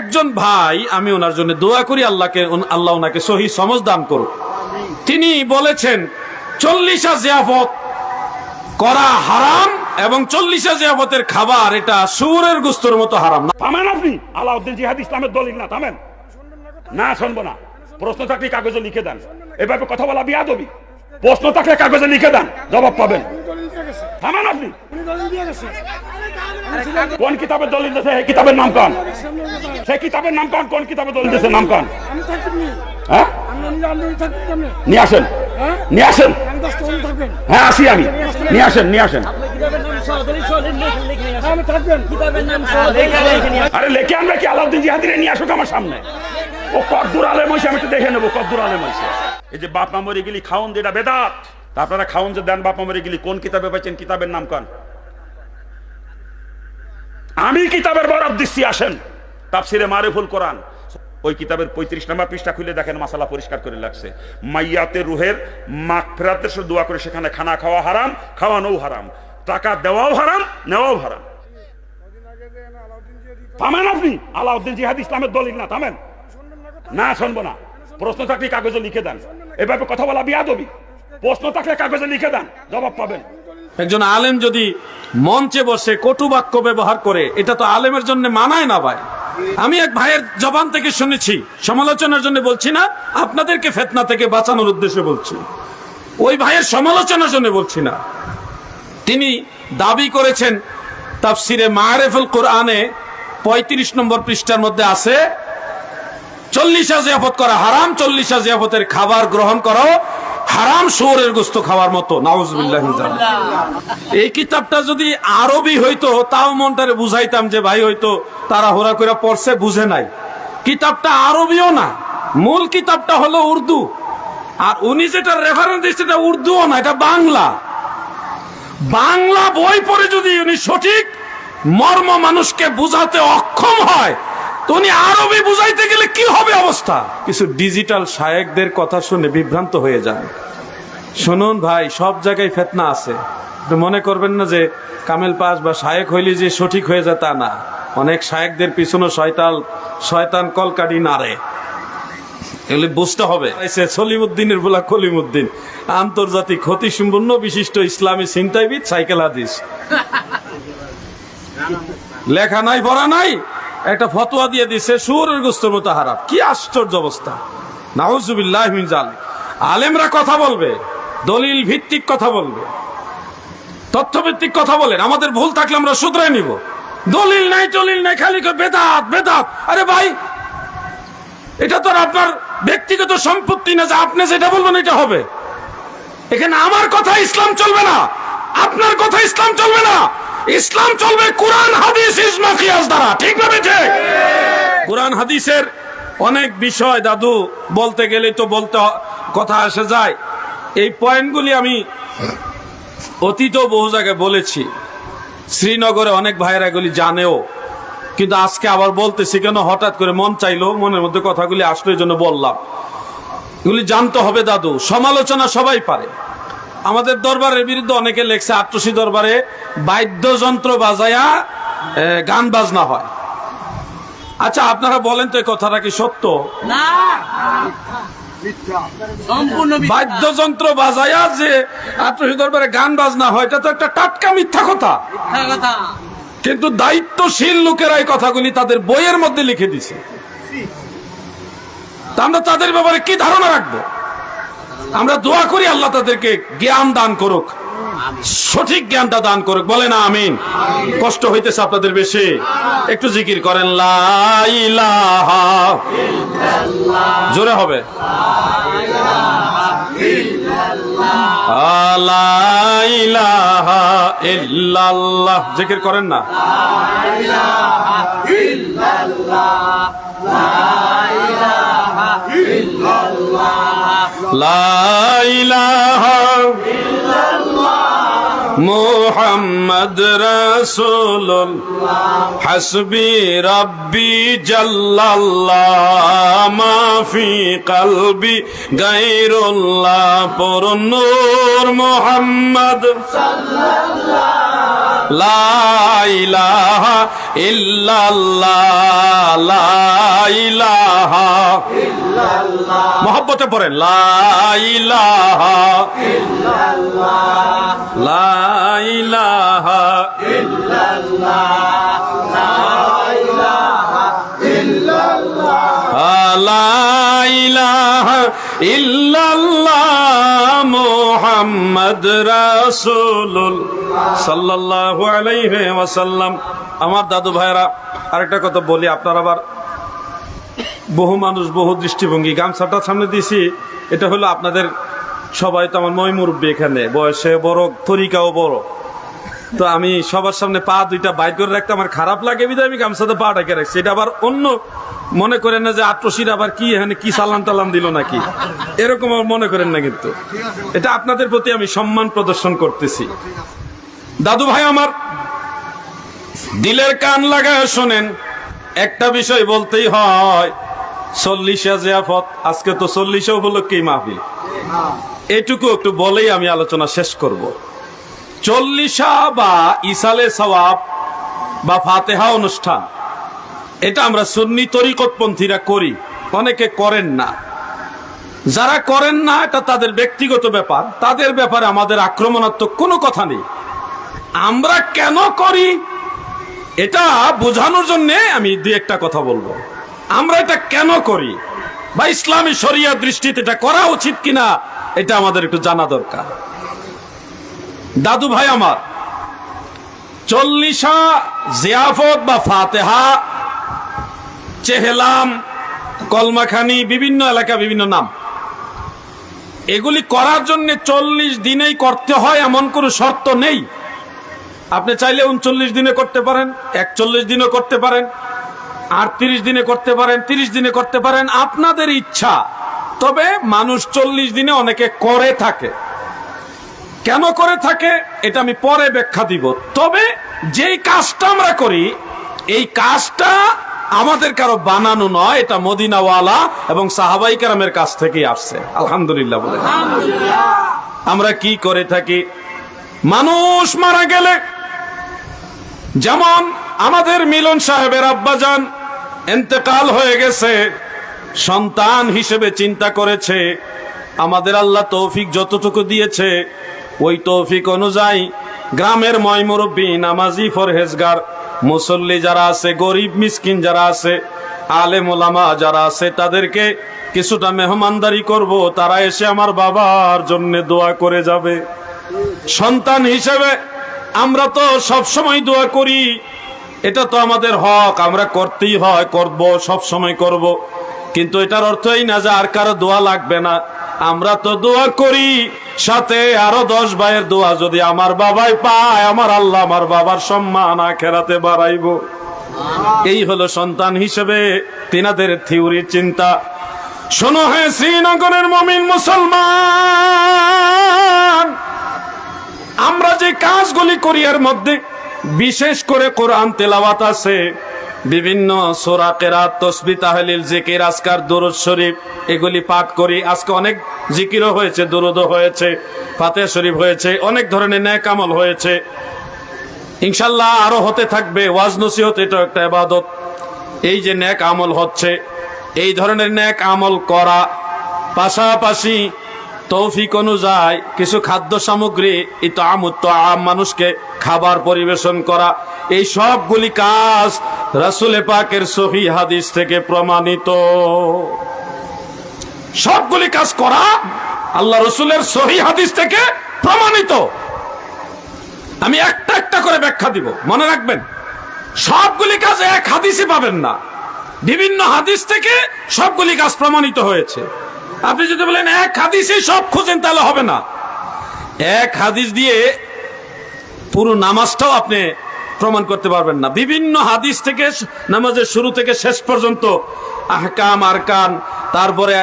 একজন ভাই, আমি ওনার জন্য দোয়া করি আল্লাহ ওনাকে সহি সমঝ দান করুক। তিনি বলেছেন 40 জিয়াফত করা হারাম এবং 40 জিয়াফতের খাবার এটা শুয়োরের গোশতের মতো হারাম না। থামেন আপনি, আলাউদ্দিন জিহাদ ইসলামের দলিল না, থামেন না, শুনবো না। প্রশ্ন থাকলে কাগজে লিখে দেন, এভাবে কথা বলা বিয়াদবি। প্রশ্ন থাকলে কাগজে লিখে দেন, জবাব পাবেন। থামেন আপনি। কোন কিতাবের দলিল দিয়েছে? এই কিতাবের নাম কোন? সেই কিতাবের নাম কোন? কোন কিতাবের দলিল দিয়েছে? নাম কোন? হ্যাঁ, নিয়ে আসেন, নিয়ে আসেন। হ্যাঁ, আসি আমি, নিয়ে আসেন, নিয়ে আসেন। আরে লেখে আনবে কি? আলাউদ্দিন জিহাদিরে নিয়ে আসুক আমার সামনে। ও কদ্দুর আলেম হইছে, আমি একটু দেখে নেবো কদ্দুর আলেম হইছে। এই যে বাপ মা মরে গেলি খাওন যেটা বেদাত, আপনারা খাওন যে দেন বাপ মা মরে গেলি, কোন কিতাবে পাইছেন? কিতাবের নাম কোন? আমি কিতাবের বরাদ দিচ্ছি, আসেন। তাফসিরে মারিফুল কোরআন, ওই কিতাবের 35 নম্বর পৃষ্ঠা খুলে দেখেন, মাসালা পরিষ্কার করে লাগছে। মাইয়াতে রুহের মাগফিরাতের সাথে দোয়া করে সেখানে খানা খাওয়া হারাম, খাওয়ানোও হারাম, টাকা দেওয়াও হারাম, নেওয়াও হারাম। থামেন আপনি, আলাউদ্দিন জিহাদ ইসলামের দলিল না, থামেন না, শুনবো না। প্রশ্ন থাকলে কাগজে লিখে দেন, এভাবে কথা বলা বিয়াদবি। প্রশ্ন থাকলে কাগজে লিখে দেন, জবাব পাবেন। একজন আলেম যদি মঞ্চে বসে কটু বাক্য ব্যবহার করে, এটা তো আলেমের জন্য মানায় না ভাই। আমি এক ভাইয়ের জবান থেকে শুনেছি, সমালোচনার জন্য বলছি না, আপনাদেরকে ফিতনা থেকে বাঁচানোর উদ্দেশ্যে বলছি। ওই ভাইয়ের সমালোচনার জন্য বলছি না। তিনি দাবি করেছেন তাফসিরে মারিফুল কোরআনে 35 নম্বর পৃষ্ঠার মধ্যে আছে 40 জিয়াফত করা হারাম, 40 জিয়াফতের খাবার গ্রহণ করো হারাম, শুয়োরের গোশত খাওয়ার মতো। নাউজুবিল্লাহ। এই কিতাবটা যদি আরবি হইতো তাও মনটারে বুঝাইতাম যে ভাই হয়তো তারা হোরা করে পড়ছে, বুঝে নাই। কিতাবটা আরবিও না, মূল কিতাবটা হলো উর্দু, আর উনি যেটা রেফারেন্স দিচ্ছে এটা উর্দুও না, এটা বাংলা। বাংলা বই পড়ে যদি উনি সঠিক মর্ম মানুষকে বুঝাতে অক্ষম হয়, তো উনি আরবি বুঝাইতে গেলে কি হবে অবস্থা? কিছু ডিজিটাল শায়েকদের কথা শুনে বিভ্রান্ত হয়ে যায়। শুনুন ভাই, সব জায়গায় ফিতনা আছে। মনে করবেন না যে কামেল পাস বা শায়েক হইলে যে সঠিক হয়ে যায়, তা না। অনেক শায়েকদের পিছনে শয়তান কলকাঠি নাড়ে, এগুলি বুঝতে হবে। সলিমুদ্দিনের বলা কলিমুদ্দিন, আন্তর্জাতিক ক্ষতিসম্পন্ন বিশিষ্ট ইসলামী চিন্তাবিদ, সাইকেল হাদিস, লেখা নাই পড়া নাই, একটা ফতোয়া দিয়ে দিছে শুয়োরের গোশতের মতো হারাম। কি আশ্চর্য অবস্থা! নাউজুবিল্লাহ মিন যালিক। আলেমরা কথা বলবে, দলিল ভিত্তিক কথা বলবে, তথ্য ভিত্তিক কথা বলেন। আমাদের ভুল থাকলে আমরা শুধরাই নিব। দলিল নাই টলিল নাই, খালি বেদাত বেদাত। আরে ভাই, এটা তো আপনার ব্যক্তিগত সম্পত্তি না যে আপনি যেটা বলবেন এটা হবে। এখানে আমার কথা ইসলাম চলবে না, আপনার কথা ইসলাম চলবে না। ইসলাম চলবে কোরআন হাদিস ইজমা কিয়াস দ্বারা, ঠিক না বেঠে? কোরআন হাদিসের অনেক বিষয় দাদু বলতে গেলে তো বলতে কথা আসে যায়। এই পয়েন্টগুলি আমি অতীতেও বহু জায়গায় বলেছি। শ্রীনগরে অনেক ভাইয়েরা এগুলি জানেও, কিন্তু আজকে আবার বলতেছি কেন, হঠাৎ করে মন চাইলো, মনের মধ্যে কথাগুলি আসলো, এই জন্য বললাম। এগুলি জানতে হবে দাদু। সমালোচনা সবাই পারে। আমাদের দরবারের বিরুদ্ধে অনেকে লেখছে আট্রসি দরবারে বাদ্যযন্ত্র বাজায়া গান বাজনা হয়। আচ্ছা, আপনারা বলেন তো এই কথাটা কি সত্য? না, বাদ্যযন্ত্র বাজায়া যে আট্রসি দরবারে গান বাজনা হয়, এটা তো একটা টাটকা মিথ্যা কথা। কিন্তু দায়িত্বশীল লোকেরা এই কথাগুলি তাদের বইয়ের মধ্যে লিখে দিছে। তা আমরা তাদের ব্যাপারে কি ধারণা রাখবো? আমরা দোয়া করি আল্লাহ তাদেরকে জ্ঞান দান করুক, সঠিক জ্ঞানটা দান করুক। বলে না আমিন। কষ্ট হইতেছে আপনাদের বেশি, একটু জিকির করেন লা ইলাহা ইল্লাল্লাহ, জোরে হবে লা ইলাহা ইল্লাল্লাহ, জিকির করেন না লা ইলাহা ইল্লাল্লাহ, লা ইলাহা ইল্লাল্লাহ, লা ইলাহা ইল্লাল্লাহ, মুহাম্মদ রাসূলুল্লাহ, হাসবি রাব্বি জাল্লাল্লাহ, মা ফি কলবি গায়রুল্লাহ, পুর নূর মুহাম্মদ সাল্লাল্লাহ, লা ইলাহা ইল্লাল্লাহ, লা মহব্বতে পড়েন, লা ইলাহা ইল্লাল্লাহ, লা ইলাহা ইল্লাল্লাহ, লা ইলাহা ইল্লাল্লাহ, লা ইলাহা ইল্লাল্লাহ মুহাম্মদ রাসূলুল্লাহ সাল্লাল্লাহু আলাইহি ওয়াসাল্লাম। আমার দাদু ভাইরা, আরেকটা কথা বলি, আপনার আবার বহু মানুষ বহু দৃষ্টিভঙ্গি, গামছাটা সামনে দিয়েছি, এটা হলো আপনাদের সবাই তো আমার মই মুরব্বী, এখানে বয়সে বড়, তরিকাও বড়, তো আমি সবার সামনে পা দুইটা বাইর করে রাখতে আমার খারাপ লাগে, বিধায় আমি গামছাতে পা ঢেকে রাখছি। এটা আবার অন্য মনে করেন না যে আট্রসির আবার কি এখানে কি সালাম টালাম দিল নাকি, এরকম আর মনে করেন না, কিন্তু এটা আপনাদের প্রতি আমি সম্মান প্রদর্শন করতেছি। দাদু ভাই আমার, দিলের কান লাগায় শোনেন, একটা বিষয় বলতেই হয়, 40 জিয়াফত, আজকে তো 40 উপলক্ষে মাহফিল, এটুকু একটু বলেই আমি আলোচনা শেষ করব। 40 বা ইসালে সওয়াব বা ফাতেহা অনুষ্ঠান, এটা আমরা সুন্নি তরিকতপন্থীরা করি, অনেকে করেন না। যারা করেন না এটা তাদের ব্যক্তিগত ব্যাপার, তাদের ব্যাপারে আমাদের আক্রমণাত্মক কোনো কথা নেই। আমরা কেন করি এটা বোঝানোর জন্য আমি দুই একটা কথা বলবো। আমরা এটা কেন করি বা ইসলামী শরিয়া দৃষ্টিতে এটা করা উচিত কিনা, এটা আমাদের একটু জানা দরকার। দাদু ভাই আমার, 40 জিয়াফত বা ফাতেহা, চেহলাম, কলমাখানি, বিভিন্ন এলাকা বিভিন্ন নাম, এগুলি করার জন্য 40 দিনেই করতে হয় এমন কোনো শর্ত নেই। আপনি চাইলে 39 দিনে করতে পারেন, 41 দিনও করতে পারেন, 38 দিনে করতে পারেন, 30 দিনে করতে পারেন, আপনাদের ইচ্ছা। তবে মানুষ 40 দিনে অনেকে করে থাকে। কেন করে থাকে এটা আমি পরে ব্যাখ্যা দিব। তবে যেই কাজটা আমরা করি, এই কাজটা আমাদের কারো বানানো নয়, এটা মদিনাওয়ালা এবং সাহাবাই কেরামের কাছ থেকেই আসছে। আলহামদুলিল্লাহ বলে। আমরা কি করে থাকি, মানুষ মারা গেলে, যেমন আমাদের মিলন সাহেবের আব্বাজান ইন্তেকাল হয়ে গেছে, সন্তান হিসেবে চিন্তা করেছে, আমাদের আল্লাহ তৌফিক যতটুকু দিয়েছে ওই তৌফিক অনুযায়ী গ্রামের ময় মুরব্বী, নামাজি, ফরহেজগার, মুসল্লি যারা আছে, গরিব মিসকিন যারা আছে, আলেম ওলামা যারা আছে, তাদেরকে কিছুটা মেহমানদারি করব, তারা এসে আমার বাবার জন্য দোয়া করে যাবে। সন্তান হিসেবে আমরা তো সব সময় দোয়া করি, এটা তো আমাদের হক, আমরা করতেই হয়, করব, সব সময় করব। কিন্তু এটার অর্থ এই না যে আর কারো দোয়া লাগবে না। আমরা তো দোয়া করি, সাথে আরো 10 ভাইয়ের দোয়া যদি আমার বাবাই পায়, আমার আল্লাহ আমার বাবার সম্মান আখিরাতে বাড়াইবো। এই হলো সন্তান হিসেবে তিনাদের থিওরির চিন্তা। শোনো হে শ্রীনগরের মুমিন মুসলমান, আমরা যে কাজগুলি করি এর মধ্যে বিশেষ করে কোরআন তেলাওয়াত আছে, বিভিন্ন সূরা, কিরাত, তাসবিহ, তাহলিল, জিকির, আজকার, দুরূদ শরীফ, এগুলি পাঠ করি। আজকে অনেক জিকিরও হয়েছে, দুরূদও হয়েছে, ফাতিহা শরীফ হয়েছে, অনেক ধরনের নেক আমল হয়েছে, ইনশাআল্লাহ আরো হতে থাকবে। ওয়াজ নসিহত এটা একটা ইবাদত। এই যে নেক আমল হচ্ছে, এই ধরনের নেক আমল করা, পাশাপাশি তৌফিক অনুযায়ী কিছু খাদ্য সামগ্রী, ইতআমুত তাআম, মানুষকে খাবার পরিবেশন করা, এই সবগুলি কাজ রাসূল পাকের সহিহ হাদিস থেকে প্রমাণিত। সবগুলি কাজ করা আল্লাহ রসুলের সহিহ হাদিস থেকে প্রমাণিত। আমি একটা একটা করে ব্যাখ্যা দিব, মনে রাখবেন। সবগুলি কাজ এক হাদিসে পাবেন না, বিভিন্ন হাদিস থেকে সবগুলি কাজ প্রমাণিত হয়েছে। আপনি যদি বলেন এক হাদিসে সব খুঁজেন, তাহলে হবে না। এক হাদিস দিয়ে পুরো নামাজটাও আপনি প্রমাণ করতে পারবেন না। বিভিন্ন হাদিস থেকে নামাজের শুরু থেকে শেষ পর্যন্ত আহকাম, আরকান, তারপরে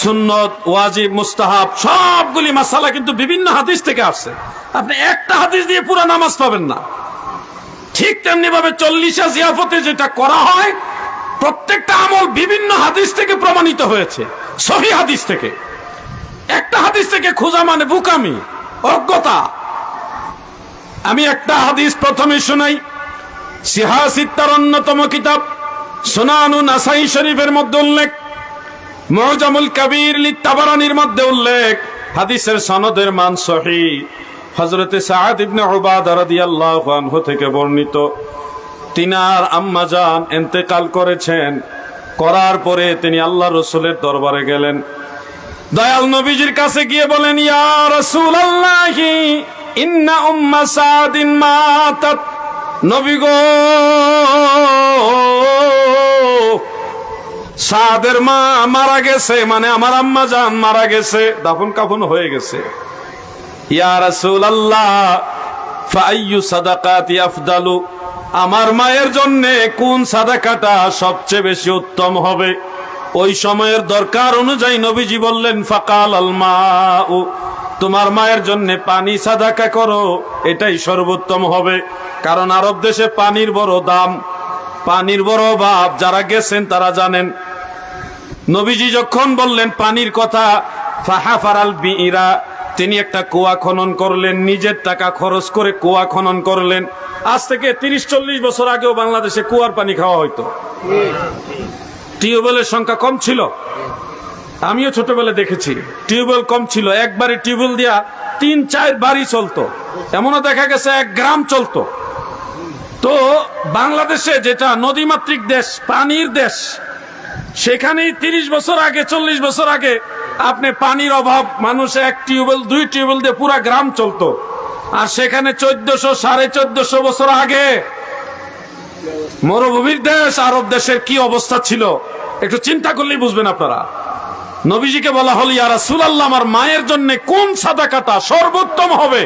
সুন্নত, ওয়াজিব, মুস্তাহাব, সবগুলি মাসালা কিন্তু বিভিন্ন হাদিস থেকে আসছে। আপনি একটা হাদিস দিয়ে পুরো নামাজ পাবেন না। ঠিক তেমনি ভাবে 40 জিয়াফতে যেটা করা হয়, প্রত্যেকটা আমল বিভিন্ন হাদিস থেকে প্রমাণিত হয়েছে, সহিহ হাদিস থেকে। একটা হাদিস থেকে খোঁজা মানে বুকামি, অজ্ঞতা। আমি একটা হাদিস প্রথমে শোনাই। সিহাহ সিত্তার অন্যতম কিতাব সুনানুন নাসাই শরীফের মধ্যে উল্লেখ, মুজামুল কাবীর লিতাবারানির মধ্যে উল্লেখ, হাদিসের সনদের মান সহিহ, হযরতে সাদ ইবনে উবাদা রাদিয়াল্লাহু আনহু থেকে বর্ণিত। তিনার আম্মা জান ইন্তেকাল করেছেন, করার পরে তিনি আল্লাহ রাসূলের দরবারে গেলেন। দয়াল নবীজির কাছে গিয়ে বলেন, ইয়া রাসূলুল্লাহি ইন্না উম্মা সাদিন মাতাত। নবী গো, সাদের মা মারা গেছে, মানে আমার আম্মা জান মারা গেছে, দাফন কাফন হয়ে গেছে। ইয়া রাসূলুল্লাহ ফাআইয়ু সাদাকাতি আফদালু, আমার মায়ের জন্য কোন সাদাকাটা সবচেয়ে বেশি উত্তম হবে? ওই সময়ের দরকার অনুযায়ী নবীজি বললেন, ফাকাল আল মাউ, তোমার মায়ের জন্য পানি সাদাকা করো, এটাই সর্বোত্তম হবে। কারণ আরব দেশে পানির বড় দাম, পানির বড় অভাব, যারা গেছেন তারা জানেন। নবীজি যখন বললেন পানির কথা, ফাহাফারাল বিইরা, তিনি একটা কুয়া খনন করলেন, নিজের টাকা খরচ করে কুয়া খনন করলেন। আজ থেকে 30-40 বছর আগেও বাংলাদেশে কুয়ার পানি খাওয়া হইতো। টিউবওয়েলের সংখ্যা কম ছিল, আমিও ছোটবেলা দেখেছি টিউবওয়েল কম ছিল। একবারে টিউবওয়েল দিয়া 3-4 বাড়ি চলতো, এমনও দেখা গেছে 1 গ্রাম চলতো। তো বাংলাদেশে যেটা নদীমাতৃক দেশ, পানির দেশ, সেখানে 30 বছর আগে 40 বছর আগে আপনি পানির অভাব, মানুষ 1 টিউবওয়েল 2 টিউবওয়েল দিয়ে পুরা গ্রাম চলতো। আর সেখানে 1400-1450 বছর আগে মরুভূমির দেশ আরব দেশের কি অবস্থা ছিল একটু চিন্তা করলেই বুঝবেন আপনারা। নবীজিকে বলা হল, ইয়া রাসূলুল্লাহ, আমার মায়ের জন্য কোন সাদাকাটা সর্বোত্তম হবে?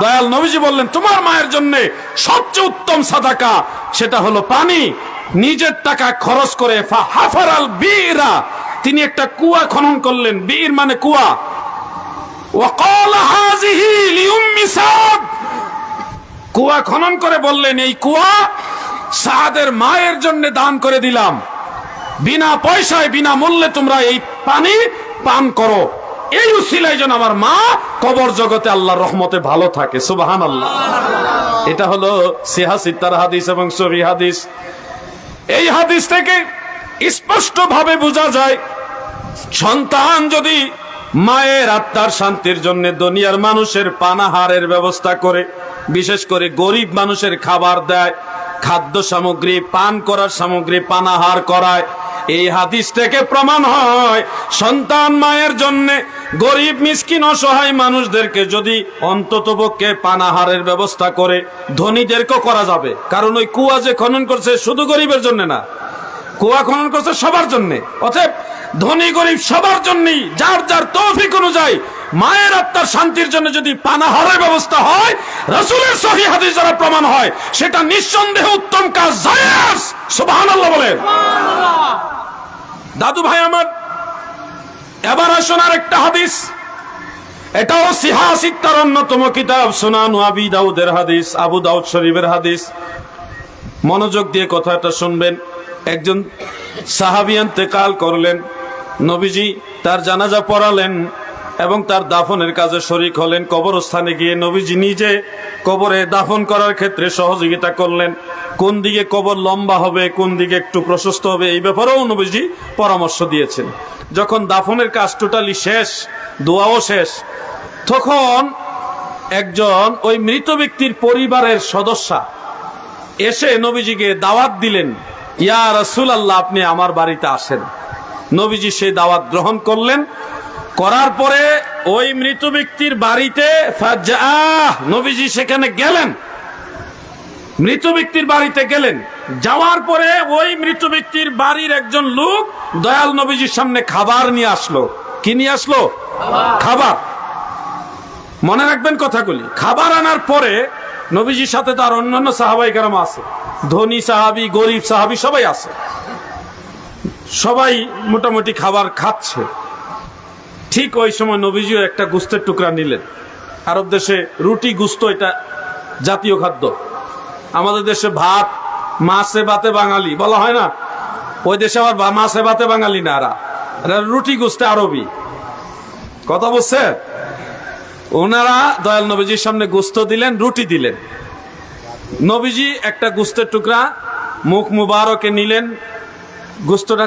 দয়াল নবীজি বললেন, তোমার মায়ের জন্য সবচেয়ে উত্তম সাদাকা সেটা হলো পানি। নিজের টাকা খরচ করে ফাহাফারাল বিইরা, তিনি একটা কুয়া খনন করলেন। বীর মানে কুয়া। ওয়াকাল হাযিহি লিউম্মি সাদ, কুয়া খনন করে বললেন, এই কুয়া সাদের মায়ের জন্য দান করে দিলাম, বিনা পয়সায় বিনা মূল্যে তোমরা এই পানি পান করো। এই উসিলায় যেন আমার মা কবর জগতে আল্লাহর রহমতে ভালো থাকে। সুবহানাল্লাহ। এটা হলো সিহাসিত্তার হাদিস এবং সহিহ হাদিস। এই হাদিস থেকে স্পষ্ট ভাবে বোঝা যায়, সন্তান যদি মায়ের আত্মার শান্তির জন্য দুনিয়ার মানুষের পানাহারের ব্যবস্থা করে, বিশেষ করে গরিব মানুষের খাবার দেয়, খাদ্য সামগ্রী, পান করার সামগ্রী পানাহার করায়, এই হাদিস থেকে প্রমাণ হয় সন্তান মায়ের জন্য গরিব মিসকিন অসহায় মানুষদেরকে যদি অন্ততপক্ষে পানাহারের ব্যবস্থা করে, ধনীদেরকেও করা যাবে। কারণ ওই কুয়া যে খনন করছে শুধু গরিবের জন্য না, কুয়া খনন করছে সবার জন্য। অতএব ধনী গরিব সবার জন্যই যার যার তৌফিক অনুযায়ী মায়ের আত্মার শান্তির জন্য যদি পানাহারের ব্যবস্থা হয়, রাসূলের সহিহ হাদিস দ্বারা প্রমাণ হয়, সেটা নিঃসন্দেহে উত্তম কাজ, জায়েজ। সুবহানাল্লাহ বলেন। দাদু ভাই আমার, এবার আসুন আরেকটা হাদিস। এটাও সিহাসিত্তার অন্যতম কিতাব সুনান আবি দাউদের হাদিস, আবু দাউদ শরীফের হাদিস। মনোযোগ দিয়ে কথাটা শুনবেন। একজন সাহাবী ইন্তেকাল করলেন, নবীজি তার জানাজা পড়ালেন এবং তার দাফনের কাজে শরীক হলেন। কবরস্থানে গিয়ে নবীজি নিজে কবরে দাফন করার ক্ষেত্রে সহযোগিতা করলেন। কোন দিকে কবর লম্বা হবে, কোন দিকে একটু প্রশস্ত হবে, এই ব্যাপারেও নবীজি পরামর্শ দিয়েছেন। যখন দাফনের কাজ টোটালি শেষ, দোয়াও শেষ, তখন একজন ওই মৃত ব্যক্তির পরিবারের সদস্য এসে নবীজিকে দাওয়াত দিলেন, ইয়া রাসূলুল্লাহ, আপনি আমার বাড়িতে আসেন। নবীজি সেই দাওয়াত গ্রহণ করলেন। করার পরে ওই মৃত ব্যক্তির বাড়িতে নবীজি সেখানে গেলেন, মৃত ব্যক্তির বাড়িতে গেলেন। যাওয়ার পরে ওই মৃত ব্যক্তির বাড়ির একজন লোক দয়াল নবীজির সামনে খাবার নিয়ে আসলো। কি নিয়ে আসলো? খাবার। মনে রাখবেন কথাগুলি। খাবার আনার পরে নবীজির সাথে তার অন্যান্য সাহাবাই কেরাম আছে, ধনী সাহাবি, গরিব সাহাবি সবাই আছে। সবাই মোটামুটি খাবার খাচ্ছে। ঠিক ওই সময় নবীজিও একটা গোস্তের টুকরা নিলেন। আরব দেশে রুটি গোস্ত এটা জাতীয় খাদ্য। আমাদের দেশে ভাত, মাছে ভাতে বাঙালি বলা হয় না, ওই দেশে আবার মাছে ভাতে বাঙালি না, রুটি গোস্তে আরবি। কথা বলছে? ওনারা দয়াল নবীজির সামনে গোস্ত দিলেন, রুটি দিলেন। নবীজি একটা গোস্তের টুকরা মুখ মুবারকে নিলেন, গোস্তটা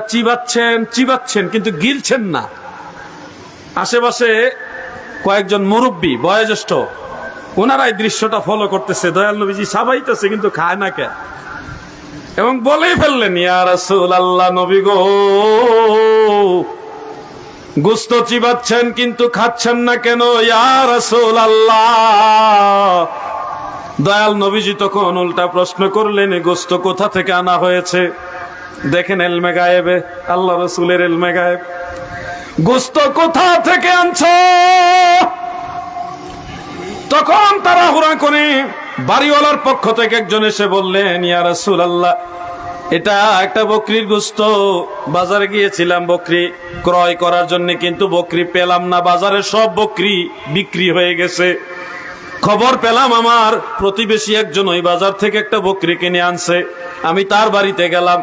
চিবাচ্ছেন কিন্তু গিলছেন না। আশেপাশে কয়েকজন মুরব্বী বয়োজ্যেষ্ঠ, ওনারা এই দৃশ্যটা ফলো করতেছে, দয়াল নবীজি সাবাইতেছে কিন্তু খায় না কে, এবং বলেই ফেললেন, ইয়া রাসূলুল্লাহ, নবী গো, গোস্ত চিবাচ্ছেন কিন্তু খাচ্ছেন না কেন ইয়া রাসূলুল্লাহ? দয়াল নবীজি তখন উল্টা প্রশ্ন করলেন, গোস্ত কোথা থেকে আনা হয়েছে? দেখেন এলমে গায়েবে, আল্লাহ রাসূলের এলমে গায়েব। গোস্ত কোথা থেকে আনছো? তখন তারা হুড়া করে বাড়িওয়ালার পক্ষ থেকে একজন এসে বললেন, ইয়া রাসূলুল্লাহ, এটা একটা বকরির গোস্ত, বাজারে গিয়েছিলাম বকরি ক্রয় করার জন্য, কিন্তু বকরি পেলাম না, বাজারে সব বকরি বিক্রি হয়ে গেছে। খবর পেলাম আমার প্রতিবেশী একজন ওই বাজার থেকে একটা বকরি কিনে আনছে। আমি তার বাড়িতে গেলাম,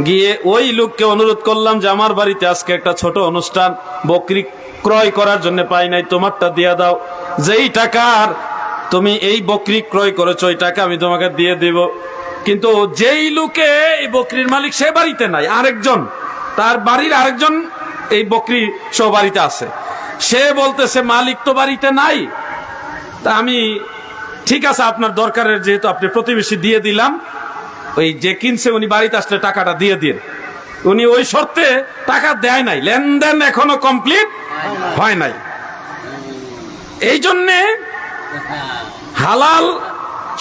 গিয়ে ওই লোককে অনুরোধ করলাম যে আমার বাড়িতে আজকে একটা ছোট অনুষ্ঠান, বকরি ক্রয় করার জন্য পাই নাই, তোমারটা দিয়ে দাও। যেই টাকার তুমি এই বকরি ক্রয় করেছো ওই টাকা আমি তোমাকে দিয়ে দেব। কিন্তু যেই লোকে এই বকরির মালিক সে বাড়িতে নাই, আরেকজন, তার বাড়ির আরেকজন এই বকরি সব বাড়িতে আছে। সে বলতেছে মালিক তো বাড়িতে নাই। তা আমি, ঠিক আছে আপনার দরকারের যেহেতু আপনি প্রতিবেশী দিয়ে দিলাম, ওই যে কিনছে উনি বাড়িতে আসলে টাকাটা দিয়ে দিন। উনি ওই শর্তে টাকা দেয় নাই, লেনদেন এখনো কমপ্লিট হয় নাই। এই জন্যে হালাল,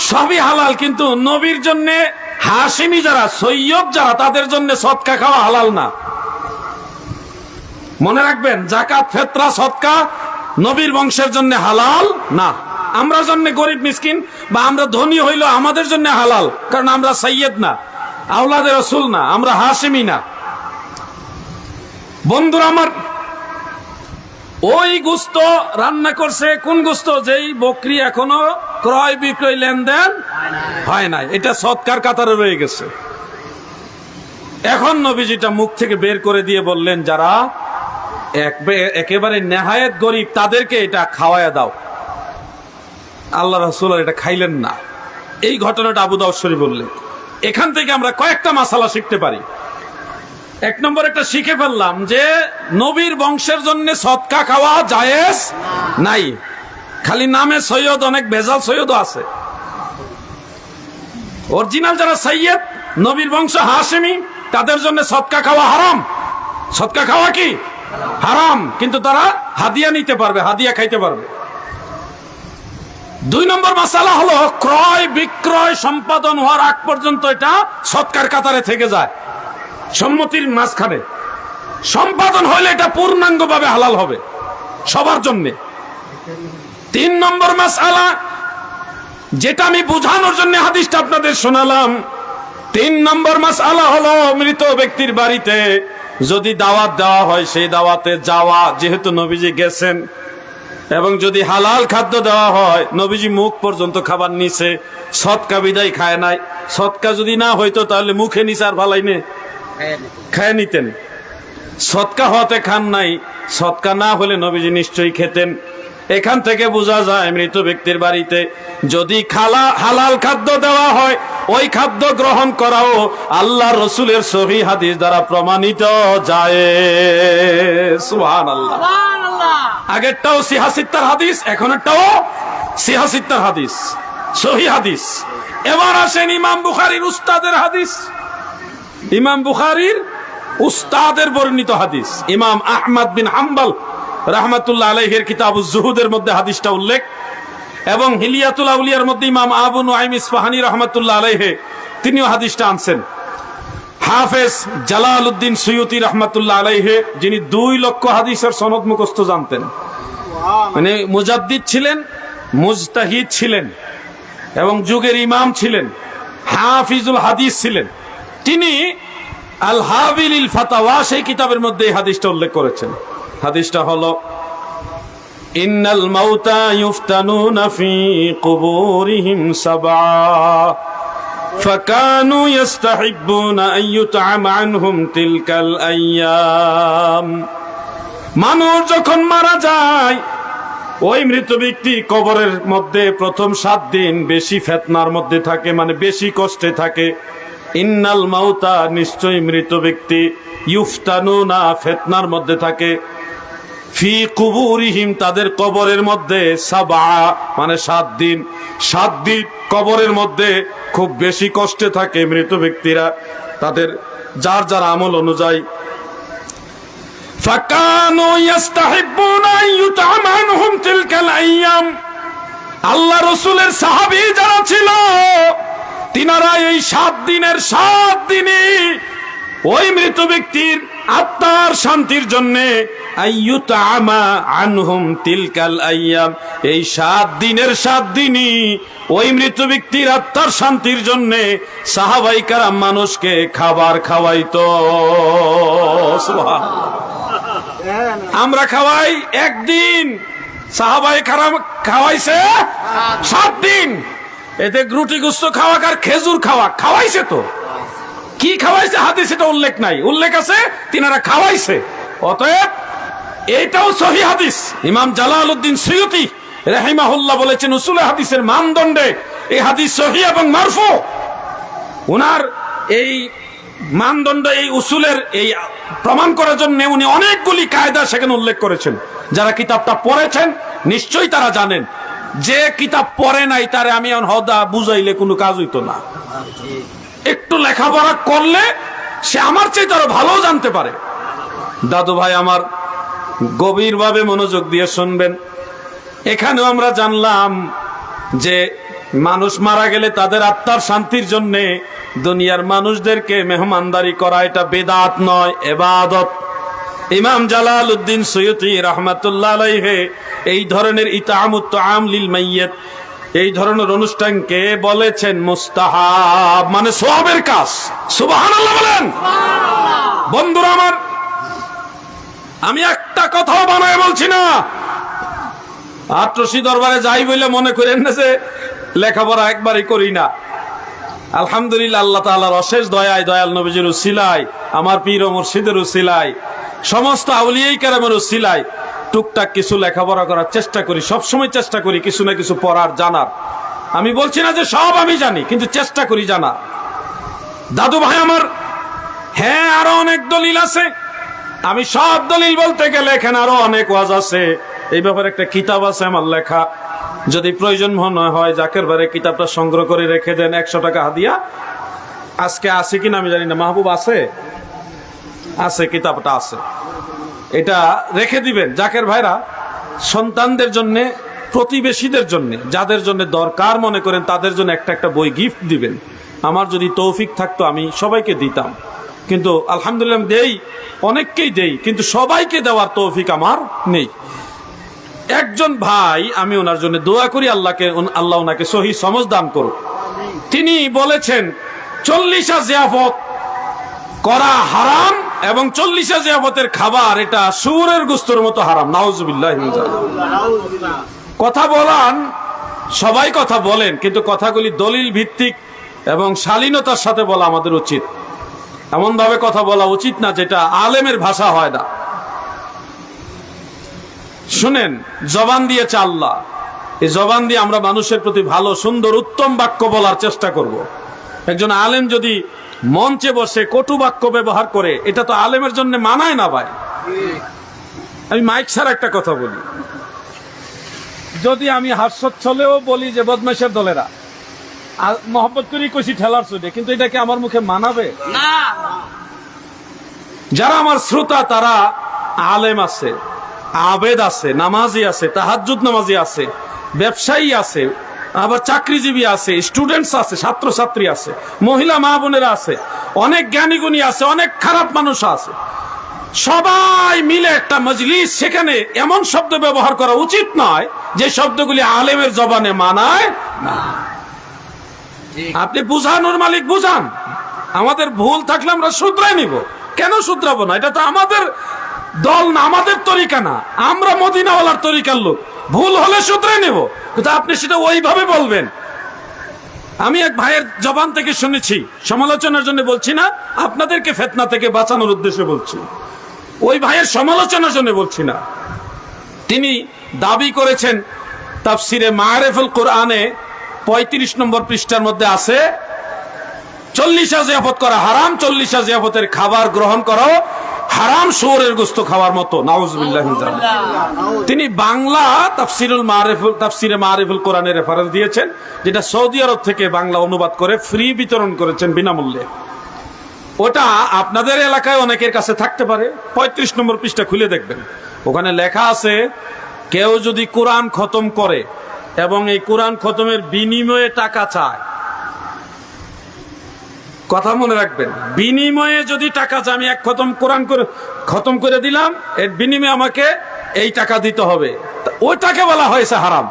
সবই হালাল, কিন্তু নবীর জন্য হাশিমি যারা, সৈয়দ যারা, তাদের জন্য সদকা খাওয়া হালাল না। মনে রাখবেন, যাকাত, ফিতরা, সদকা নবীর বংশের জন্য হালাল না। আমরা জন্য গরিব মিসকিন বা আমরা ধনী হইল আমাদের জন্য হালাল, কারণ আমরা সৈয়দ না, আওলাদে রাসূল না, আমরা হাশিমি না। বন্ধুরা আমার, ওই গোস্ত রান্না করছে, কোন গোস্ত? যেই বকরি এখনো ক্রয় বিক্রয় লেনদেন হয় নাই, এটা সৎকার কাতারে রয়ে গেছে। এখন নবীজিটা মুখ থেকে বের করে দিয়ে বললেন, যারা একেবারে নেহায়েত গরিব তাদেরকে এটা খাওয়ায়া দাও। আল্লাহ রাসূল এটা খাইলেন না। এই ঘটনাটা আবু দাউদ শরীফ বললেন। এখান থেকে আমরা কয়েকটা মাসালা শিখতে পারি। এক নম্বর, একটা শিখে ফেললাম যে নবীর বংশের জন্য সদকা খাওয়া জায়েজ নাই। খালি নামে সৈয়দ, অনেক ভেজাল সৈয়দও আছে। অরিজিনাল যারা সৈয়দ, নবীর বংশ হাশিমি, তাদের জন্য সদকা খাওয়া হারাম। সদকা খাওয়া কি হারাম, কিন্তু তারা হাদিয়া নিতে পারবে, হাদিয়া খাইতে পারবে। দুই নম্বর মাসালা হলো, ক্রয় বিক্রয় সম্পাদন হওয়ার আগ পর্যন্ত এটা সদকার কাতারে থেকে যায়, সম্মতির মাঝখানে। সম্পাদন হইলে এটা পূর্ণাঙ্গভাবে হালাল হবে সবার জন্য। তিন নম্বর মাসআলা, যেটা আমি বোঝানোর জন্য হাদিসটা আপনাদের শোনালাম, তিন নম্বর মাসআলা হলো, মৃত ব্যক্তির বাড়িতে যদি দাওয়াত দেওয়া হয়, সেই দাওয়াতে যাওয়া, যেহেতু নবীজি গেছেন, এবং যদি হালাল খাদ্য দেওয়া হয়, নবীজি মুখ পর্যন্ত খাবার নিছে, সদকা বিদায় খায় নাই। সদকা যদি না হইতো তাহলে মুখে নিছে আর ভালাই নে খায় নিতেন। সদকা হতে খান নাই, সদকা না হলে নবীজি নিশ্চয়ই খেতেন। এখান থেকে বোঝা যায়, মৃত ব্যক্তির বাড়িতে যদি হালাল খাদ্য দেওয়া হয়, ওই খাদ্য গ্রহণ করাও আল্লাহ রসুলের সহিহ হাদিস দ্বারা প্রমাণিত যায়। সুবহানাল্লাহ। আগেরটাও সিহাসিত্তার হাদিস, এখনেরটাও সিহাসিত্তার হাদিস, সহিহ হাদিস। এবার আসেন ইমাম বুখারীর উস্তাদের হাদিস। ইমাম বুখারীর উস্তাদের বর্ণিত হাদিস, ইমাম আহমদ বিন হাম্বল রাহমাতুল্লাহ আলাইহির কিতাবুজ জুহুদের মধ্যে হাদিসটা উল্লেখ, এবং হিলিয়াতুল আউলিয়ার মধ্যে ইমাম আবু নুআইম ইসফাহানি রাহমাতুল্লাহ আলাইহি তিনিও হাদিসটা আনছেন। হাফেজ জালালউদ্দিন সুয়ুতি রাহমাতুল্লাহ আলাইহি, যিনি 2 লক্ষ হাদিসের সনদ মুখস্থ জানতেন, মানে মুজাদ্দিদ ছিলেন, মুজতাহিদ ছিলেন, এবং যুগের ইমাম ছিলেন, হাফিজুল হাদিস ছিলেন। তিনি আল হাবিলিল ফাতাওয়া সেই কিতাবের মধ্যে এই হাদিসটা উল্লেখ করেছেন। হাদিসটা হলো, ইন্নাল মাউতা ইফতানুনা ফি কুবুরিহিম সাবআ ফাকানু ইস্তাহিব্বুনা আন ইউতআমা আনহুম তিলকাল আইয়াম। মানুষ যখন মারা যায়, ওই মৃত ব্যক্তি কবরের মধ্যে প্রথম 7 দিন বেশি ফিতনার মধ্যে থাকে, মানে বেশি কষ্টে থাকে। ইন্নাল মাউতা, নিশ্চয়ই মৃত ব্যক্তি, ইউফতানুনা, ফিতনার মধ্যে থাকে, ফি কুবুরিহিম, তাদের কবরের মধ্যে, সাবা মানে 7 দিন, 7 দিন কবরের মধ্যে খুব বেশি কষ্টে থাকে মৃত ব্যক্তিরা, তাদের যার যার আমল অনুযায়ী। ফাকানু ইস্তাহিবুনা আন ইউতআমা আনহুম তিলকাল আইয়াম, আল্লাহ রাসূলের সাহাবী যারা ছিল তিনারা এই 7 দিনের 7 দিনই ওই মৃত ব্যক্তির আত্মার শান্তির জন্য আইয়ুতআমা আনহুম তিলকাল আইয়াম, এই 7 দিনের 7 দিনই ওই মৃত ব্যক্তির আত্মার শান্তির জন্য সাহাবায়ে কেরাম মানুষকে খাবার খাওয়াইতো। সুবহানাল্লাহ। আমরা খাওয়াই একদিন, সাহাবায়ে কেরাম খাওয়াইছে 7 দিন। এতে রুটি গোস্ত খাওয়া আর খেজুর খাওয়া খাওয়াইছে, তো কি খাওয়াইছে হাদিসে এটা উল্লেখ নাই, উল্লেখ আছে তিনারা খাওয়াইছে। অতএব এইটাও সহিহ হাদিস। ইমাম জালালউদ্দিন সুয়ুতি রাহিমাহুল্লাহ বলেছেন উসুলে হাদিসের মানদণ্ডে এই হাদিস সহিহ এবং মারফু। উনার এই মানদণ্ড, এই উসুলের এই প্রমাণ করার জন্য উনি অনেকগুলি কায়দা সেখানে উল্লেখ করেছেন। যারা কিতাবটা পড়েছেন নিশ্চয়ই তারা জানেন। যে কিতাব পড়ে নাই তারে আমি এখন হদা বুঝাইলে কোনো কাজ হইতো না। একটু লেখাপড়া করলে সে আমার চেয়ে তারা ভালো জানতে পারে। দাদু ভাই আমার গভীরভাবে মনোযোগ দিয়ে শুনবেন। এখানেও আমরা জানলাম যে মানুষ মারা গেলে তাদের আত্মার শান্তির জন্য দুনিয়ার মানুষদেরকে মেহমানদারি করা এটা বেদাত নয়, ইবাদত। ইমাম জালালউদ্দিন সুয়ুতি রাহমাতুল্লাহ আলাইহি এই ধরনের ইতামুত তাআম লিল মাইয়িত, এই ধরনের অনুষ্ঠানকে বলেছেন মুস্তাহাব, মানে সওয়াবের কাজ। সুবহানাল্লাহ বলেন। বন্ধুরা আমার, আমি একটা কথাও বানায় বলছি না। আটরশি দরবারে যাই বলে মনে করেন না যে লেখাপড়া একবারই করি না। আলহামদুলিল্লাহ, আল্লাহ তাআলার অশেষ দয়ায়, দয়াল নবীজির উসিলায়, আমার পীর ও মুর্শিদের উসিলায়, সমস্ত আউলিয়ায়ে কেরামের উসিলায় টুকটাক কিছু লেখাপড়া করার চেষ্টা করি। সবসময় চেষ্টা করি কিছু না কিছু পড়ার, জানার। আমি বলছি না যে সব আমি জানি, কিন্তু চেষ্টা করি জানা। দাদু ভাই আমার, হ্যাঁ আরো অনেক দলিল আছে। আমি সব দলিল বলতে গেলে এখানে আরো অনেক ওয়াজ আছে। এই ব্যাপারে একটা কিতাব আছে আমার লেখা, যদি প্রয়োজন মনে হয় জাকের বারে কিতাবটা সংগ্রহ করে রেখে দেন, 100 টাকা হাদিয়া। আজকে আছে কিনা আমি জানি না। মাহবুব আছে? আছে, কিতাবটা আছে, এটা রেখে দিবেন। জাকের ভাইরা সন্তানদের জন্য, প্রতিবেশীদের জন্য, যাদের জন্য দরকার মনে করেন তাদের জন্য একটা একটা বই গিফট দিবেন। আমার যদি তৌফিক থাকতো আমি সবাইকে দিতাম, কিন্তু আলহামদুলিল্লাহ দেই, অনেককেই দেই, কিন্তু সবাইকে দেওয়ার তৌফিক আমার নেই। একজন ভাই, আমি ওনার জন্য দোয়া করি আল্লাহ ওনাকে সহি সমঝ দান করুক। তিনি বলেছেন 40টা জিয়াফত করা হারাম এবং 40টা জিয়াফতের খাবার এটা শুয়োরের গোশতের মতো হারাম। নাউজুবিল্লাহ। কথা বলান, সবাই কথা বলেন, কিন্তু কথাগুলি দলিল ভিত্তিক এবং শালীনতার সাথে বলা আমাদের উচিত। এমন ভাবে কথা বলা উচিত না যেটা আলেমের ভাষা হয় না। শুনেন, জবান দিয়েছে আল্লাহ, এই জবান দিয়ে আমরা মানুষের প্রতি ভালো, সুন্দর, উত্তম বাক্য বলার চেষ্টা করব। একজন আলেম যদি মঞ্চে বসে কটু বাক্য ব্যবহার করে, এটা তো আলেমের জন্য মানায় না ভাই। আমি মাইক ছাড়া একটা কথা বলি, যদি আমি হাস্যচ্ছলেও বলি যে বদমাইশের দলেরা, মহব্বত করি কষি ঠেলার চুটে, কিন্তু এটা কি আমার মুখে মানাবে? না। যারা আমার শ্রোতা তারা আলেম আছে, আবেদ আছে, নামাজি আছে, তাহাজ্জুদ নামাজি আছে, ব্যবসায়ী আছে, আবার চাকরিজীবী আছে, স্টুডেন্টস আছে, ছাত্রছাত্রী আছে, মহিলা মা বোনেরা আছে, অনেক জ্ঞানীগুণী আছে, অনেক খারাপ মানুষ আছে। সবাই মিলে একটা মজলিস, সেখানে এমন শব্দ ব্যবহার করা উচিত নয় যে শব্দগুলি আলেমের জবানে মানায় না। আপনি বুঝানোর মালিক, বুঝান। আমাদের ভুল থাকলে আমরা শুধরাই নিব। কেন শুধরাবো না? এটা তো আমাদের দল না, আমাদের তরিকা না। আমরা মদিনাওয়ালার তরিকার লোক। ভুল হলে শুধরে নেব, কিন্তু আপনি সেটা ওইভাবে বলবেন। আমি এক ভাইয়ের জবান থেকে শুনেছি, সমালোচনার জন্য বলছি না, আপনাদেরকে ফিতনা থেকে বাঁচানোর উদ্দেশ্যে বলছি। ওই ভাইয়ের সমালোচনার জন্য বলছি না। তিনি দাবি করেছেন তাফসিরে মারিফুল কোরআনে 35 নম্বর পৃষ্ঠার মধ্যে আছে, 40 জিয়াফত করা হারাম, 40 জিয়াফতের খাবার গ্রহণ করা হারাম, শুয়োরের গোশত খাওয়ার মতো। নাউজুবিল্লাহ মিন যালিক। তিনি বাংলা তাফসিরে মারিফুল কোরআনের রেফারেন্স দিয়েছেন, যেটা সৌদি আরব থেকে বাংলা অনুবাদ করে ফ্রি বিতরণ করেছেন বিনামূল্যে। ওটা আপনাদের এলাকায় অনেকের কাছে থাকতে পারে। 35 নম্বর পৃষ্ঠা খুলে দেখবেন, ওখানে লেখা আছে কেউ যদি কোরআন খতম করে এবং এই কোরআন খতমের বিনিময়ে টাকা চায়, কথা মনে রাখবেন, বিনিময়ে যদি টাকা চায়, আমি এক খতম করে দিলাম, এর বিনিময়ে আমাকে এই টাকা দিতে হবে, ওইটাকে বলা হয়েছে হারাম।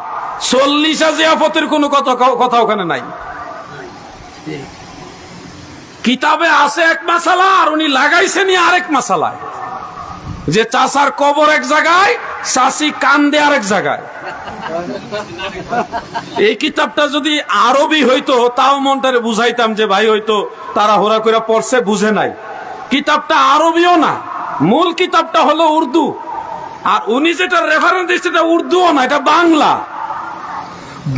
40 জিয়াফতের কোনো কথা ওখানে নাই। কিতাবে আছে এক মাসালা, আর উনি লাগাইছেন আরেক মাসালায়, যে চাচার কবর এক জায়গায়, চাচি কান্দে আরেক জায়গায়। এই কিতাবটা যদি আরবি হইতো তাও মনটারে বুঝাইতাম যে ভাই হয়তো তারা হোরা করে পড়ছে, বুঝে নাই। কিতাবটা আরবিও না, মূল কিতাবটা হলো উর্দু, আর উনি যেটা রেফারেন্স দিচ্ছে এটা উর্দুও না, এটা বাংলা।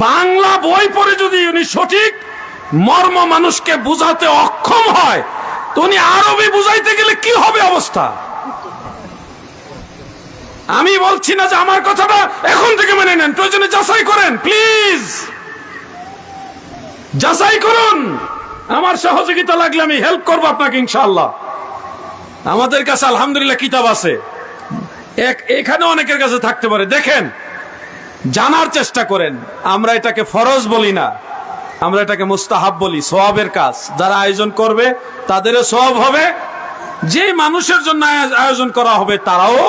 বাংলা বই পড়ে যদি উনি সঠিক মর্ম মানুষকে বুঝাতে অক্ষম হয়, তো উনি আরবি বুঝাইতে গেলে কি হবে অবস্থা? আমি বলছি না যে আমার কথাটা এখন থেকে মেনে নেন, প্রয়োজনে যাচাই করেন, প্লিজ যাচাই করুন। আমার সহযোগিতা লাগলে আমি হেল্প করবো আপনাকে ইনশাআল্লাহ। আমাদের কাছে আলহামদুলিল্লাহ কিতাব আছে, এখানে অনেকের কাছে থাকতে পারে। দেখেন, জানার চেষ্টা করেন। আমরা এটাকে ফরজ বলি না, আমরা এটাকে মুস্তাহাব বলি, সওয়াবের কাজ। যারা আয়োজন করবে তাদেরও সওয়াব হবে, যে মানুষের জন্য আয়োজন করা হবে তারাও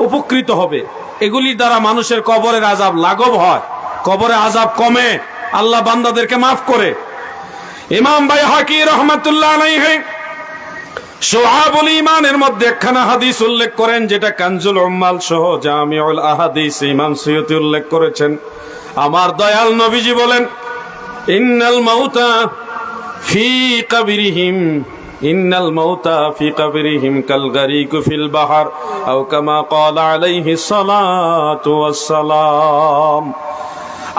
উপকৃত হবে। এগুলির দ্বারা মানুষের কবরের আযাব লাঘব হয়, কবরে আযাব কমে, আল্লাহ বান্দাদেরকে মাফ করে। ইমাম বাইহাকি রাহমাতুল্লাহ আলাইহি শুআবুল ঈমানের মধ্যে একখানা হাদিস উল্লেখ করেন, যেটা কানজুল উম্মাল সহ জামিউল আহাদিস ইমাম সুয়ুতি উল্লেখ করেছেন। আমার দয়াল নবীজি বলেন, ইন্নাল মাউতা ফি কবরিহিম ইন্নাল মাউতা ফি কবরিহিম কাল গারিকু ফিল বাহর আও কামা ক্বালা আলাইহিস সালাতু ওয়াস সালাম।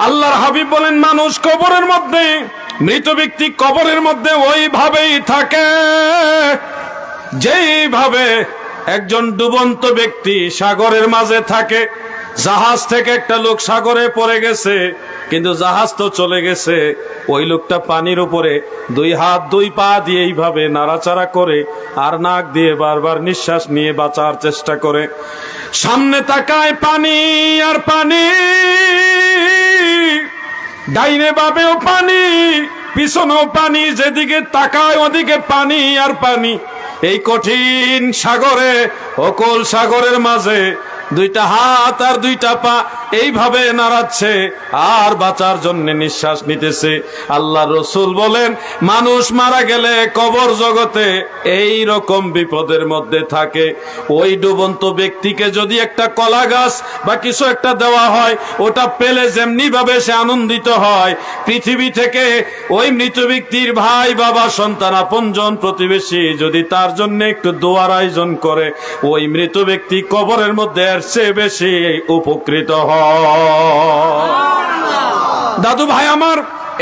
আল্লাহর হাবিব বলেন, মানুষ কবরের মধ্যে, মৃত ব্যক্তি কবরের মধ্যে ওইভাবেই থাকে যেইভাবে একজন ডুবন্ত ব্যক্তি সাগরের মাঝে থাকে। জাহাজ থেকে একটা লোক সাগরে পড়ে গেছে, কিন্তু জাহাজ তো চলে গেছে, ওই লোকটা পানির উপরে 2 হাত 2 পা দিয়ে এইভাবে নাড়াচাড়া করে আর নাক দিয়ে বারবার নিঃশ্বাস নিয়ে বাঁচার চেষ্টা করে। সামনে তাকায় পানি আর পানি, ডাইনে বামেও পানি, পিছনেও পানি, যেদিকে তাকায় ওদিকে পানি আর পানি। এই কঠিন সাগরে, অকল সাগরের মাঝে 2টা হাত আর 2টা পা এইভাবে নাড়াচ্ছে আর বাঁচার জন্য নিঃশ্বাস নিতেছে। আল্লাহ রসুল বলেন, মানুষ মারা গেলে কবর জগতে এই রকম বিপদের মধ্যে থাকে। ওই ডুবন্ত ব্যক্তিকে যদি একটা কলা গাছ বা কিছু একটা দেওয়া হয়, ওটা পেলে যেমনি ভাবে সে আনন্দিত হয়, পৃথিবী থেকে ওই মৃত ব্যক্তির ভাই, বাবা, সন্তান, আপনজন, প্রতিবেশী যদি তার জন্য একটু দোয়ার আয়োজন করে, ওই মৃত ব্যক্তি কবরের মধ্যে সে বেশি উপকৃত হয়। দাদু ভাই আমার,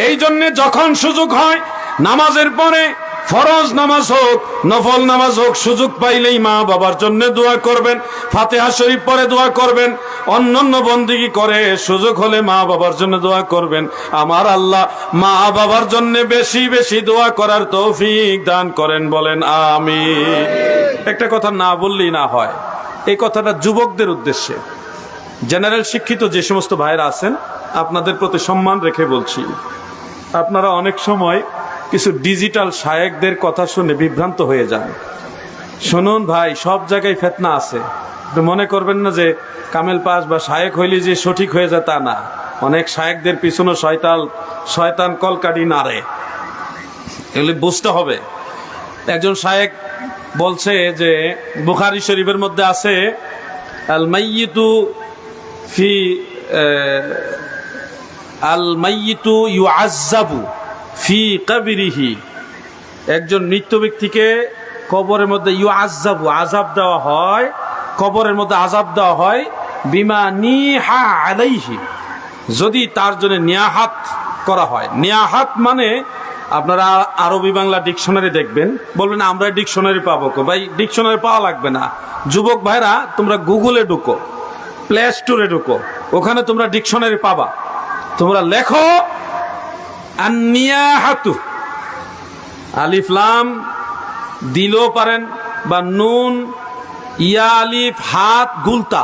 এই জন্য যখন সুযোগ হয়, নামাজের পরে, ফরজ নামাজ হোক, নফল নামাজ হোক, সুযোগ পাইলেই মা বাবার জন্য দোয়া করবেন, ফাতিহা শরীফ পরে দোয়া করবেন, অন্যান্য বন্দেগী করে সুযোগ হলে মা বাবার জন্য দোয়া করবেন। আমার আল্লাহ মা বাবার জন্য বেশি বেশি দোয়া করার তৌফিক দান করেন, বলেন আমিন। একটা কথা না বললেই না হয়, এই কথাটা যুবকদের উদ্দেশ্যে। জেনারেল শিক্ষিত যে সমস্ত ভাইরা আছেন, আপনাদের প্রতি সম্মান রেখে বলছি, আপনারা অনেক সময় কিছু ডিজিটাল শায়েখদের কথা শুনে বিভ্রান্ত হয়ে যান। শুনুন ভাই, সব জায়গায় ফিতনা আছে। মনে করবেন না যে কামেল পাস বা শায়েখ হইলে যে সঠিক হয়ে যায়, তা না। অনেক শায়েখদের পিছনে শয়তান কলকাঠি নাড়ে, এগুলি বুঝতে হবে। একজন শায়েখ বলছে যে বুখারী শরীফের মধ্যে আছে, আল মাইয়িতু ইউআজ্জাবু ফি কবরিহি। একজন মৃত ব্যক্তিকে কবরের মধ্যে ইউআজ্জাবু, আযাব দেওয়া হয়, কবরের মধ্যে আযাব দেওয়া হয়, বিমা নিহা আলাইহি, যদি তার জন্য নিয়াহাত করা হয়। নিয়াহাত মানে আপনারা আরবি বাংলা ডিকশনারি দেখবেন, বলবেন আমরা ডিকশনারি পাবো কো? ভাই ডিকশনারি পাওয়া লাগবে না। যুবক ভাইরা তোমরা গুগলে ঢুকো, প্লে স্টোরে ঢুকো, ওখানে তোমরা ডিকশনারি পাবা। তোমরা লেখো আন্নিয়াহাতু, আলিফ লাম দিলেও পারেন, বা নুন ইয়া আলিফ হাত গুলতা,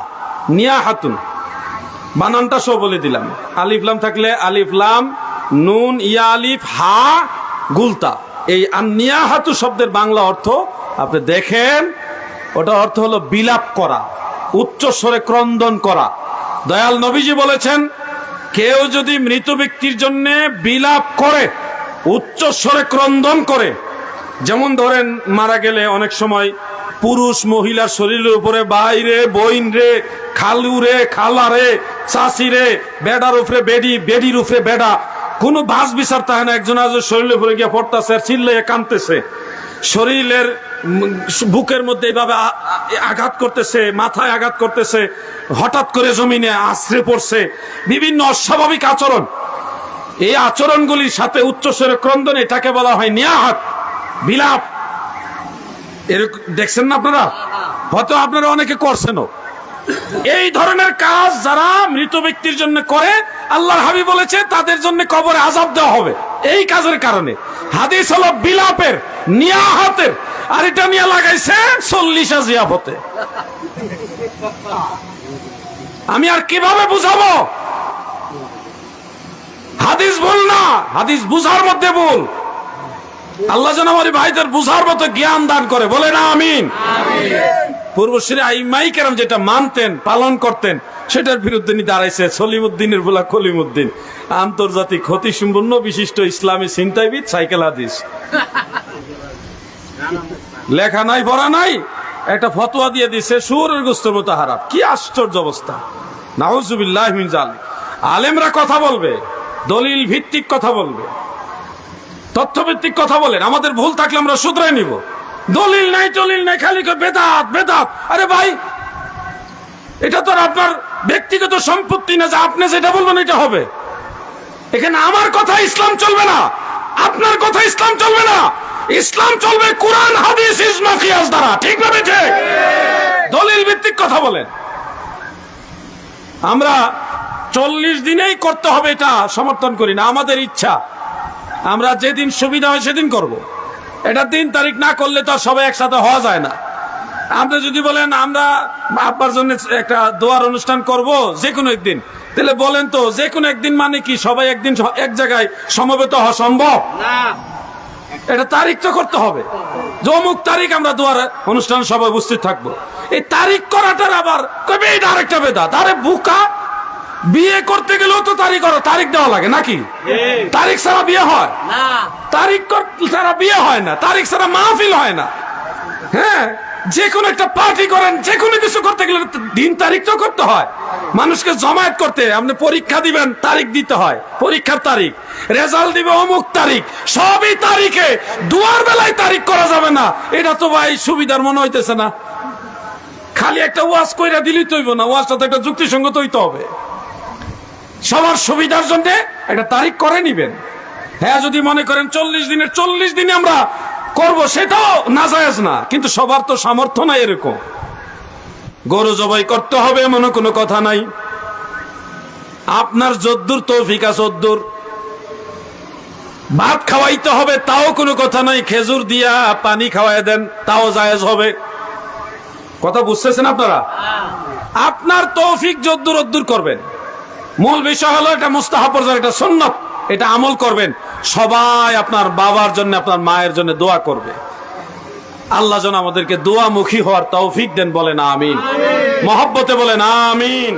নিয়াহাতুন, বানানটা সব বলে দিলাম। আলিফ লাম থাকলে আলিফ লাম, নুন ইয়া আলিফ হা গুলতা। এই আন্নিয়াহাতু শব্দের বাংলা অর্থ আপনি দেখেন, ওটা অর্থ হলো বিলাপ করা, উচ্চস্বরে ক্রন্দন করা। দয়াল নবীজি বলেছেন, কেউ যদি মৃত ব্যক্তির জন্য বিলাপ করে, উচ্চস্বরে ক্রন্দন করে, যেমন ধরেন মারা গেলে অনেক সময় পুরুষ মহিলার শরীরের উপরে বাইরে বইন রে, খালু রে, খালা রে, চাষি রে, বেডার উপরে বেডি, বেডির উপরে বেডা, কোনো বাস বিচার থাকে না। একজন আজ শরীরের উপরে গিয়ে পড়তেছে আর চিল্লাইয়ে কাঁদতেছে, শরীরের বুকের মধ্যে এইভাবে আঘাত করতেছে, মাথায় আঘাত করতেছে, হঠাৎ করে জমিনে আছড়ে পড়ছে, বিভিন্ন অস্বাভাবিক আচরণ। এই আচরণগুলির সাথে উচ্চস্বরে ক্রন্দন, এটাকে বলা হয় নিয়াহাত, বিলাপ। এরকম দেখছেন না আপনারা? হয়তো আপনারা অনেকে করছেনও। এই ধরনের কাজ যারা মৃত ব্যক্তির জন্য করে, আল্লাহর হাবিব বলেছে তাদের জন্য কবরে আযাব দেওয়া হবে এই কাজের কারণে। হাদিস হলো বিলাপের, নিয়াহাতের, আর এটা নিয়ে লাগাইছে 40 জিয়াফতে। আমি আর কিভাবে বুঝাবো? হাদিস ভুল না, হাদিস বুঝার মধ্যে ভুল। আল্লাহ যেন আমার ভাইদের বুঝার মতো জ্ঞান দান করে, বলে না আমিন। পূর্বশ্রী আইমাই কেরাম যেটা মানতেন, পালন করতেন, সেটার বিরুদ্ধে নিয়ে দাঁড়াইছে সলিমুদ্দিনের বলা কলিমুদ্দিন, আন্তর্জাতিক ক্ষতি সম্পন্ন বিশিষ্ট ইসলামী চিন্তাবিদ, সাইকেল হাদিস, লেখা নাই পড়া নাই, একটা ফতোয়া দিয়ে দিছে সুরের গোস্তের মতো হারাম। কি আশ্চর্য অবস্থা! নাউজুবিল্লাহ মিন যালিক। আলেমরা কথা বলবে, দলিল ভিত্তিক কথা বলবে, তথ্যভিত্তিক কথা বলেন। আমাদের ভুল থাকলে আমরা শুধরাই নিব। দলিল নাই টলিল নাই, খালি বেদাত বেদাত। আরে ভাই, এটা তো আপনার ব্যক্তিগত সম্পত্তি না যে আপনি যেটা বলবেন এটা হবে। এখানে আমার কথা ইসলাম চলবে না, আপনার কথা ইসলাম চলবে না। ইসলাম চলবে কোরআন, হাদিস, ইজমা, কিয়াস দ্বারা। ঠিক না বেঠে? দলিল ভিত্তিক কথা বলেন। আমরা 40 দিনেই করতে হবে এটা সমর্থন করি না, আমাদের ইচ্ছা। আমরা যেদিন সুবিধা হয় সেদিন করব। এটা দিন তারিখ না করলে তো সবাই একসাথে হওয়া যায় না। আপনি যদি বলেন আমরা আব্বার জন্য একটা দোয়ার অনুষ্ঠান করব যে কোনো একদিন, তাহলে বলেন তো যে কোনো একদিন মানে কি সবাই একদিন এক জায়গায় সমবেত হওয়া সম্ভব না? এটা তারিখ তো করতে হবে, যে অমুক তারিখ আমরা দোয়ার অনুষ্ঠান সবাই উপস্থিত থাকবো। এই তারিখ করাটার আবার কবে এটা আরেকটা বেদাত। আরে বুকা, বিয়ে করতে গেলেও তো তারিখ দেওয়া লাগে নাকি? তারিখ ছাড়া বিয়ে হয় না, তারিখ ছাড়া বিয়ে হয় না, তারিখ ছাড়া মাহফিল হয় না। হ্যাঁ, যে কোনো একটা পার্টি করেন, যে কোনো কিছু করতে গেলে দিন তারিখ তো করতে হয়। মানুষকে জমায়েত করতে, আপনি পরীক্ষা দিবেন, তারিখ দিতে হয়, পরীক্ষার তারিখ, রেজাল্ট দিবে অমুক তারিখ, সবই তারিখে। দুয়ার বেলায় তারিখ করা যাবে না, এটা তো ভাই সুবিধার মনে হইতেছে না। খালি একটা ওয়াজ কইরা দিলেই তো হইব না, ওয়াজটা তো একটা যুক্তিসঙ্গত হইতে হবে। সবার সুবিধার জন্য একটা তারিখ করে নিবেন। হ্যাঁ, যদি মনে করেন 40 দিনে আমরা করব, সেটাও নাজায়েজ না, কিন্তু সবার তো সামর্থ্য নাই এরকম। গরু জবাই করতে হবে এমন কোনো কথা নাই। আপনার যদ্দুর তৌফিক আছে তদ্দুর। ভাত খাওয়াইতে হবে তাও কোনো কথা নাই, খেজুর দিয়া পানি খাওয়াই দেন তাও জায়েজ হবে। কথা বুঝতেছেন আপনারা? আপনার তৌফিক যদ্দুর অদ্দুর করবেন। মূল বিষয় হলো এটা মুস্তাহাব পর্যায়ে, এটা সুন্নাত, এটা আমল করবেন। সবাই আপনার বাবার জন্য, আপনার মায়ের জন্য দোয়া করবে। আল্লাহ যেন আমাদেরকে দোয়ামুখী হওয়ার তৌফিক দেন, বলেন আমিন। মহব্বতে বলেন আমিন।